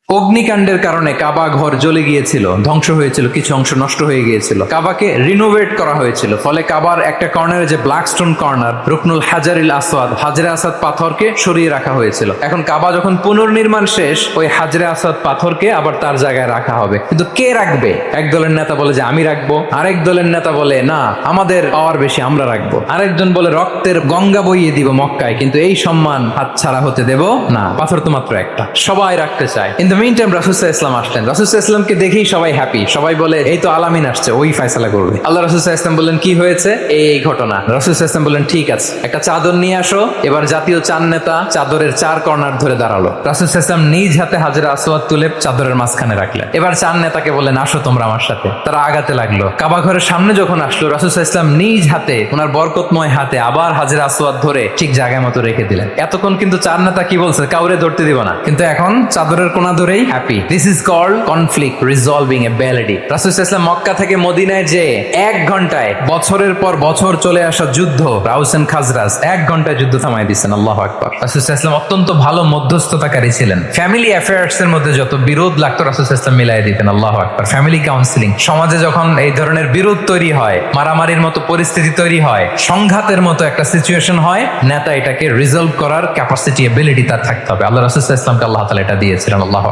অগ্নিকাণ্ডের কারণে কাবা ঘর জ্বলে গিয়েছিল, ধ্বংস হয়েছিল, কিছু অংশ নষ্ট হয়ে গিয়েছিল। কাবাকে রিনোভেট করা হয়েছিল, ফলে কাবার একটা কর্নারে যে ব্ল্যাক স্টোন কর্নার, রুকনুল হাজারিল আসওয়াদ, হাজরে আসাদ পাথরকে সরিয়ে রাখা হয়েছিল। এখন কাবা যখন পুনর্নির্মাণ শেষ, ওই হাজরে আসাদ পাথরকে আবার তার জায়গায় রাখা হবে। কিন্তু কে রাখবে? এক দলের নেতা বলে যে আমি রাখবো, আরেক দলের নেতা বলে না, আমাদের পাওয়ার বেশি, আমরা রাখবো। আরেকজন বলে রক্তের গঙ্গা বইয়ে দিব মক্কায়, কিন্তু এই সম্মান হাত ছাড়া হতে দেব না, পাথর তো মাত্র একটা, সবাই রাখতে চায়। ইন দ্য মিন টাইম রাসূল সাল্লাল্লাহু আলাইহি ওয়াসাল্লাম আসলেন। রাসূল সাল্লাল্লাহু আলাইহি ওয়াসাল্লামকে দেখেই সবাই হ্যাপি, সবাই বলে এই তো আলামিন আসছে, ওই ফয়সালা করবে। আল্লাহ রাসূল সাল্লাল্লাহু আলাইহি ওয়াসাল্লাম বললেন কি হয়েছে? এই ঘটনা। রাসূল সাল্লাল্লাহু আলাইহি ওয়াসাল্লাম বললেন ঠিক আছে, একটা চাদর নিয়ে আসো। এবার জাতীয় চার নেতা চাদরের চার কর্নার ধরে দাঁড়ালো। রাসূল সাল্লাল্লাহু আলাইহি ওয়াসাল্লাম নিজ হাতে হাজরে আসওয়াদ তুলে চাদরের মাঝখানে রাখলেন। এবার চার নেতাকে বললেন আসো তোমরা আমার সাথে। তারা আগাতে লাগলো। কাবা ঘরের সামনে যখন আসলো, রাসূল সাল্লাল্লাহু আলাইহি ওয়াসাল্লাম নিজ হাতে, ওনার বরকতময় হাতে আবার হাজরে আসওয়াদ ধরে ঠিক জায়গা মতো রেখে দিলেন। এতক্ষণ কিন্তু চার নেতা কি বলছে? কাউরে ধরতে দিব না, কিন্তু এখন চাদরের কোনা ধরেই happy. This is called conflict resolving এ ব্যালেডি। রাসূল সাল্লাল্লাহু আলাইহি ওয়াসাল্লাম মক্কা থেকে মদিনায় যে এক ঘন্টায় বছরের পর বছর চলে আসা যুদ্ধ, আউস এন্ড খাজরাজ, এক ঘন্টায় যুদ্ধ থামাই দিচ্ছেন। আল্লাহু আকবার। রাসূল সাল্লাল্লাহু আলাইহি ওয়াসাল্লাম অত্যন্ত ভালো মধ্যস্থতাকারী ছিলেন। ফ্যামিলি অ্যাফেয়ার্স এর মধ্যে যত বিরোধ লাগতো রাসূল সাল্লাল্লাহু আলাইহি ওয়াসাল্লাম মিলাই দিতেন। আল্লাহু আকবার। ফ্যামিলি কাউন্সিলিং, সমাজে যখন এই ধরনের বিরোধ তৈরি হয়, মারামারির মতো পরিস্থিতি তৈরি হয়, সংঘাতের মতো একটা সিচুয়েশন হয়, নেতা এটাকে রিজলভ করার ক্যাপাসিটি, এবিলিটি তার থাকতে হবে। আল্লাহ রাসূল সাল্লাল্লাহু আলাইহি ওয়াসাল্লামকে আল্লাহ তাআলা এটা দিয়েছিলেন। আল্লাহু